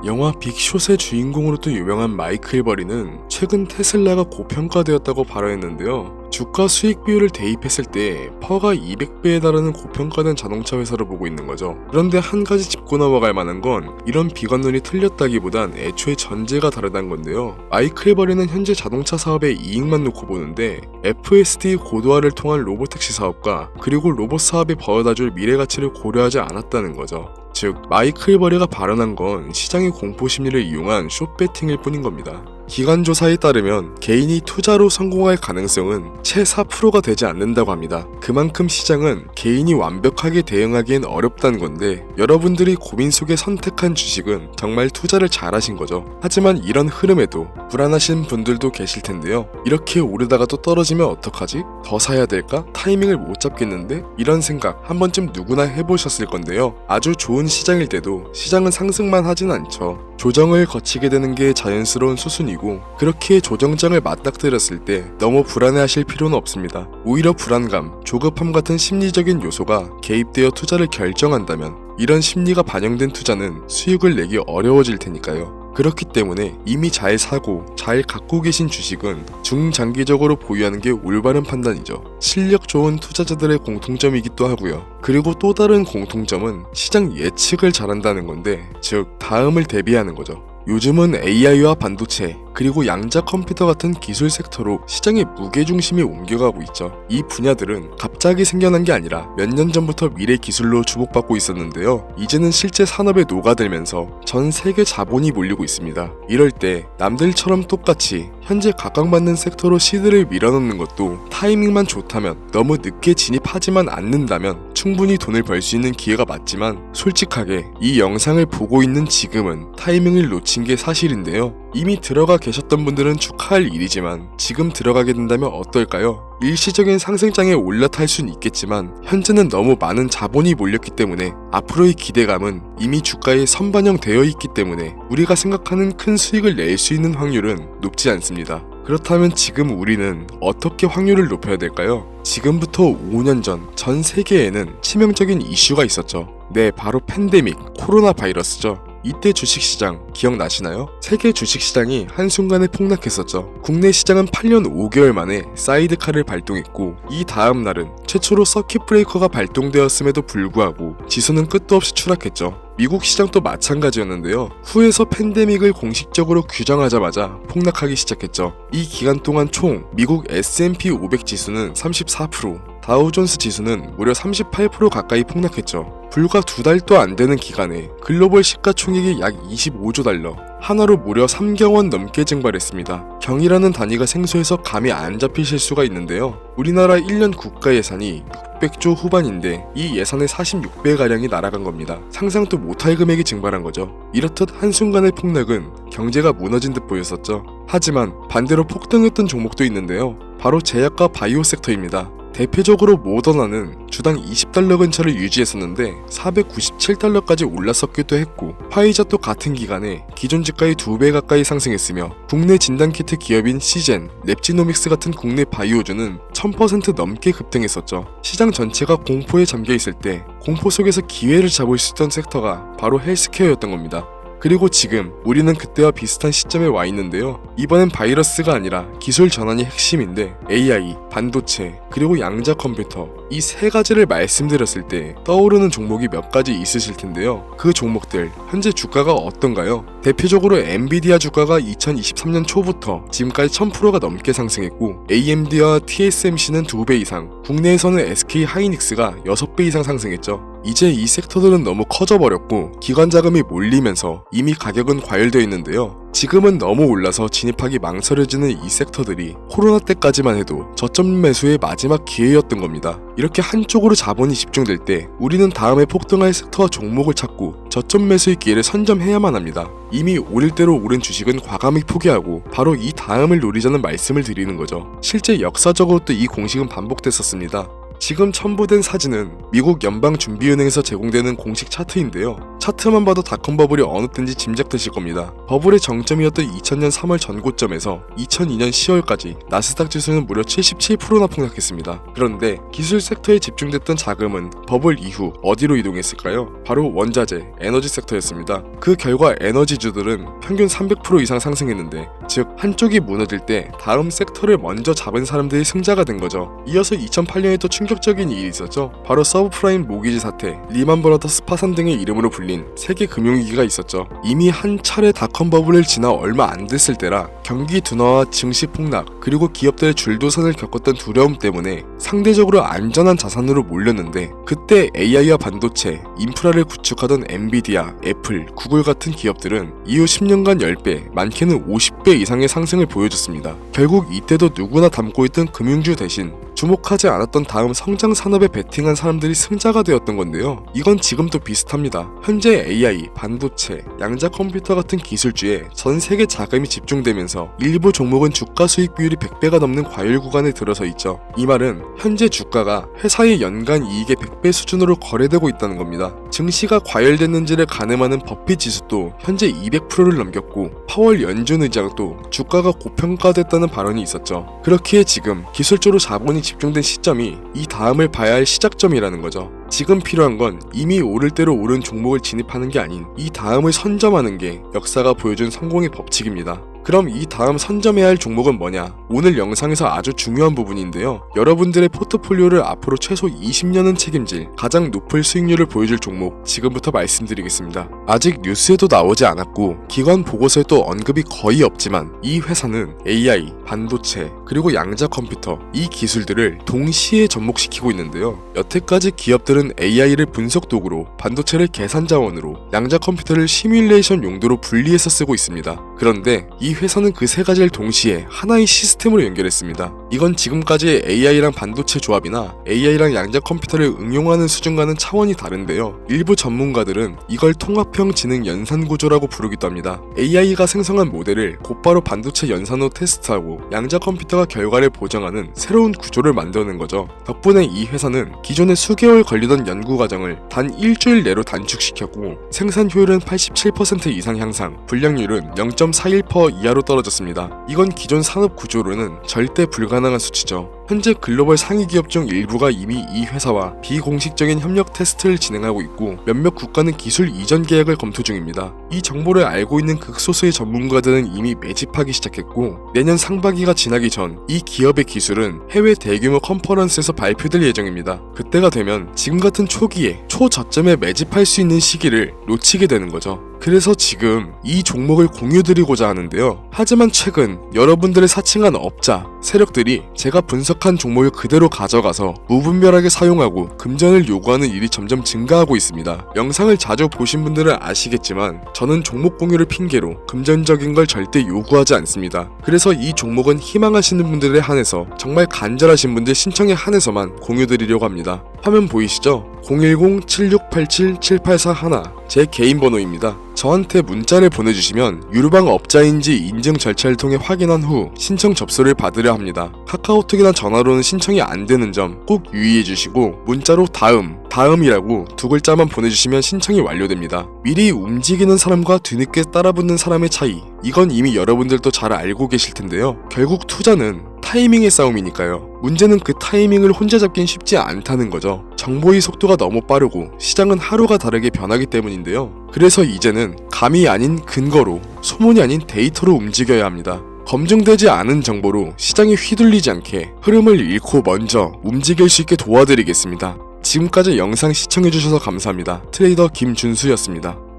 영화 빅숏의 주인공으로도 유명한 마이클 버리는 최근 테슬라가 고평가되었다고 발언했는데요. 주가 수익 비율을 대입했을 때 퍼가 200배에 달하는 고평가된 자동차 회사로 보고 있는 거죠. 그런데 한 가지 짚고 넘어갈 만한 건 이런 비관론이 틀렸다기보단 애초에 전제가 다르다는 건데요. 마이클 버리는 현재 자동차 사업의 이익만 놓고 보는데 FSD 고도화를 통한 로보택시 사업과 그리고 로봇 사업이 벌어다줄 미래 가치를 고려하지 않았다는 거죠. 즉 마이클 버리가 발언한 건 시장의 공포심리를 이용한 숏배팅일 뿐인 겁니다. 기관 조사에 따르면 개인이 투자로 성공할 가능성은 채 4%가 되지 않는다고 합니다. 그만큼 시장은 개인이 완벽하게 대응하기엔 어렵다는 건데 여러분들이 고민 속에 선택한 주식은 정말 투자를 잘하신 거죠. 하지만 이런 흐름에도 불안하신 분들도 계실 텐데요. 이렇게 오르다가 또 떨어지면 어떡하지? 더 사야 될까? 타이밍을 못 잡겠는데? 이런 생각 한 번쯤 누구나 해보셨을 건데요. 아주 좋은 시장일 때도 시장은 상승만 하진 않죠. 조정을 거치게 되는 게 자연스러운 수순이고 그렇게 조정장을 맞닥뜨렸을 때 너무 불안해하실 필요는 없습니다. 오히려 불안감, 조급함 같은 심리적인 요소가 개입되어 투자를 결정한다면 이런 심리가 반영된 투자는 수익을 내기 어려워질 테니까요. 그렇기 때문에 이미 잘 사고 잘 갖고 계신 주식은 중장기적으로 보유하는 게 올바른 판단이죠. 실력 좋은 투자자들의 공통점이기도 하고요. 그리고 또 다른 공통점은 시장 예측을 잘한다는 건데 즉 다음을 대비하는 거죠. 요즘은 AI와 반도체, 그리고 양자 컴퓨터 같은 기술 섹터로 시장의 무게중심이 옮겨가고 있죠. 이 분야들은 갑자기 생겨난 게 아니라 몇 년 전부터 미래 기술로 주목받고 있었는데요. 이제는 실제 산업에 녹아들면서 전 세계 자본이 몰리고 있습니다. 이럴 때 남들처럼 똑같이 현재 각광받는 섹터로 시드를 밀어넣는 것도 타이밍만 좋다면, 너무 늦게 진입하지만 않는다면 충분히 돈을 벌 수 있는 기회가 맞지만 솔직하게 이 영상을 보고 있는 지금은 타이밍을 놓친 게 사실인데요. 이미 들어가 계셨던 분들은 축하할 일이지만 지금 들어가게 된다면 어떨까요? 일시적인 상승장에 올라탈 순 있겠지만 현재는 너무 많은 자본이 몰렸기 때문에 앞으로의 기대감은 이미 주가에 선반영되어 있기 때문에 우리가 생각하는 큰 수익을 낼 수 있는 확률은 높지 않습니다. 그렇다면 지금 우리는 어떻게 확률을 높여야 될까요? 지금부터 5년 전 세계에는 치명적인 이슈가 있었죠. 네, 바로 팬데믹, 코로나 바이러스죠. 이때 주식시장 기억나시나요? 세계 주식시장이 한순간에 폭락했었죠. 국내 시장은 8년 5개월 만에 사이드카를 발동했고 이 다음 날은 최초로 서킷 브레이커가 발동되었음에도 불구하고 지수는 끝도 없이 추락했죠. 미국 시장도 마찬가지였는데요. 후에서 팬데믹을 공식적으로 규정하자마자 폭락하기 시작했죠. 이 기간 동안 총 미국 S&P 500 지수는 34%, 다우존스 지수는 무려 38% 가까이 폭락했죠. 불과 2달도 안 되는 기간에 글로벌 시가총액이 약 25조 달러, 한화로 무려 3경원 넘게 증발했습니다. 경이라는 단위가 생소해서 감이 안 잡히실 수가 있는데요. 우리나라 1년 국가 예산이 600조 후반인데 이 예산의 46배가량이 날아간 겁니다. 상상도 못할 금액이 증발한 거죠. 이렇듯 한순간의 폭락은 경제가 무너진 듯 보였었죠. 하지만 반대로 폭등했던 종목도 있는데요. 바로 제약과 바이오 섹터입니다. 대표적으로 모더나는 주당 20달러 근처를 유지했었는데 497달러까지 올랐었기도 했고, 화이자도 같은 기간에 기존 주가의 2배 가까이 상승했으며 국내 진단키트 기업인 시젠, 랩지노믹스 같은 국내 바이오주는 1000% 넘게 급등했었죠. 시장 전체가 공포에 잠겨있을 때 공포 속에서 기회를 잡을 수 있던 섹터가 바로 헬스케어였던 겁니다. 그리고 지금 우리는 그때와 비슷한 시점에 와 있는데요. 이번엔 바이러스가 아니라 기술 전환이 핵심인데 AI, 반도체, 그리고 양자 컴퓨터, 이 세 가지를 말씀드렸을 때 떠오르는 종목이 몇 가지 있으실 텐데요. 그 종목들 현재 주가가 어떤가요? 대표적으로 엔비디아 주가가 2023년 초부터 지금까지 1000%가 넘게 상승했고, AMD와 TSMC는 2배 이상, 국내에서는 SK 하이닉스가 6배 이상 상승했죠. 이제 이 섹터들은 너무 커져버렸고 기관 자금이 몰리면서 이미 가격은 과열되어 있는데요. 지금은 너무 올라서 진입하기 망설여지는 이 섹터들이 코로나 때까지만 해도 저점 매수의 마지막 기회였던 겁니다. 이렇게 한쪽으로 자본이 집중될 때 우리는 다음에 폭등할 섹터와 종목을 찾고 저점 매수의 기회를 선점해야만 합니다. 이미 오를 대로 오른 주식은 과감히 포기하고 바로 이 다음을 노리자는 말씀을 드리는 거죠. 실제 역사적으로 또 이 공식은 반복됐었습니다. 지금 첨부된 사진은 미국 연방준비은행에서 제공되는 공식 차트인데요. 차트만 봐도 닷컴 버블이 어느 때인지 짐작되실 겁니다. 버블의 정점이었던 2000년 3월 전고점에서 2002년 10월까지 나스닥 지수는 무려 77%나 폭락했습니다. 그런데 기술 섹터에 집중됐던 자금은 버블 이후 어디로 이동했을까요? 바로 원자재, 에너지 섹터였습니다. 그 결과 에너지주들은 평균 300% 이상 상승했는데, 즉 한쪽이 무너질 때 다음 섹터를 먼저 잡은 사람들이 승자가 된 거죠. 이어서 2008년에 또 충격적인 일이 있었죠. 바로 서브프라임 모기지 사태, 리만 브라더스 파산 등의 이름으로 불린 세계 금융위기가 있었죠. 이미 한 차례 닷컴 버블을 지나 얼마 안 됐을 때라 경기 둔화와 증시 폭락, 그리고 기업들의 줄도선을 겪었던 두려움 때문에 상대적으로 안전한 자산으로 몰렸는데, 그때 AI와 반도체, 인프라를 구축하던 엔비디아, 애플, 구글 같은 기업들은 이후 10년간 10배, 많게는 50배 이상의 상승을 보여줬습니다. 결국 이때도 누구나 담고 있던 금융주 대신 주목하지 않았던 다음 성장 산업에 베팅한 사람들이 승자가 되었던 건데요. 이건 지금도 비슷합니다. 현재 AI, 반도체, 양자 컴퓨터 같은 기술주에 전 세계 자금이 집중되면서 일부 종목은 주가 수익 비율이 100배가 넘는 과열 구간에 들어서 있죠. 이 말은 현재 주가가 회사의 연간 이익의 100배 수준으로 거래되고 있다는 겁니다. 증시가 과열됐는지를 가늠하는 버핏 지수도 현재 200%를 넘겼고, 파월 연준 의장도 주가가 고평가됐다는 발언이 있었죠. 그렇기에 지금 기술적으로 자본이 집중된 시점이 이 다음을 봐야 할 시작점이라는 거죠. 지금 필요한 건 이미 오를 대로 오른 종목을 진입하는 게 아닌 이 다음을 선점하는 게 역사가 보여준 성공의 법칙입니다. 그럼 이 다음 선점해야 할 종목은 뭐냐? 오늘 영상에서 아주 중요한 부분인데요. 여러분들의 포트폴리오를 앞으로 최소 20년은 책임질 가장 높은 수익률을 보여줄 종목, 지금부터 말씀드리겠습니다. 아직 뉴스에도 나오지 않았고 기관 보고서에도 언급이 거의 없지만, 이 회사는 AI, 반도체, 그리고 양자 컴퓨터, 이 기술들을 동시에 접목시키고 있는데요. 여태까지 기업들은 AI를 분석 도구로, 반도체를 계산 자원으로, 양자 컴퓨터를 시뮬레이션 용도로 분리해서 쓰고 있습니다. 그런데 이 회사는 그 세 가지를 동시에 하나의 시스템으로 연결했습니다. 이건 지금까지의 AI랑 반도체 조합이나 AI랑 양자 컴퓨터를 응용하는 수준과는 차원이 다른데요. 일부 전문가들은 이걸 통합형 지능 연산 구조라고 부르기도 합니다. AI가 생성한 모델을 곧바로 반도체 연산으로 테스트하고 양자 컴퓨터가 결과를 보정하는 새로운 구조를 만드는 거죠. 덕분에 이 회사는 기존에 수개월 걸리던 연구 과정을 단 일주일 내로 단축시켰고, 생산 효율은 87% 이상 향상, 불량률은 0.41% 이하로 떨어졌습니다. 이건 기존 산업 구조로는 절대 불가능한 수치죠. 현재 글로벌 상위 기업 중 일부가 이미 이 회사와 비공식적인 협력 테스트를 진행하고 있고, 몇몇 국가는 기술 이전 계약을 검토 중입니다. 이 정보를 알고 있는 극소수의 전문가들은 이미 매집하기 시작했고, 내년 상반기가 지나기 전 이 기업의 기술은 해외 대규모 컨퍼런스에서 발표될 예정입니다. 그때가 되면 지금 같은 초기에 초저점에 매집할 수 있는 시기를 놓치게 되는 거죠. 그래서 지금 이 종목을 공유드리고자 하는데요. 하지만 최근 여러분들의 사칭한 업자, 세력들이 제가 분석한 종목을 그대로 가져가서 무분별하게 사용하고 금전을 요구하는 일이 점점 증가하고 있습니다. 영상을 자주 보신 분들은 아시겠지만 저는 종목 공유를 핑계로 금전적인 걸 절대 요구하지 않습니다. 그래서 이 종목은 희망하시는 분들에 한해서, 정말 간절하신 분들 신청에 한해서만 공유드리려고 합니다. 화면 보이시죠? 010-7687-7841 제 개인 번호입니다. 저한테 문자를 보내주시면 유료방 업자인지 인증 절차를 통해 확인한 후 신청 접수를 받으려 합니다. 카카오톡이나 전화로는 신청이 안 되는 점 꼭 유의해주시고, 문자로 다음이라고 두 글자만 보내주시면 신청이 완료됩니다. 미리 움직이는 사람과 뒤늦게 따라붙는 사람의 차이, 이건 이미 여러분들도 잘 알고 계실 텐데요. 결국 투자는 타이밍의 싸움이니까요. 문제는 그 타이밍을 혼자 잡긴 쉽지 않다는 거죠. 정보의 속도가 너무 빠르고 시장은 하루가 다르게 변하기 때문인데요. 그래서 이제는 감이 아닌 근거로, 소문이 아닌 데이터로 움직여야 합니다. 검증되지 않은 정보로 시장이 휘둘리지 않게 흐름을 잃고 먼저 움직일 수 있게 도와드리겠습니다. 지금까지 영상 시청해주셔서 감사합니다. 트레이더 김준수였습니다.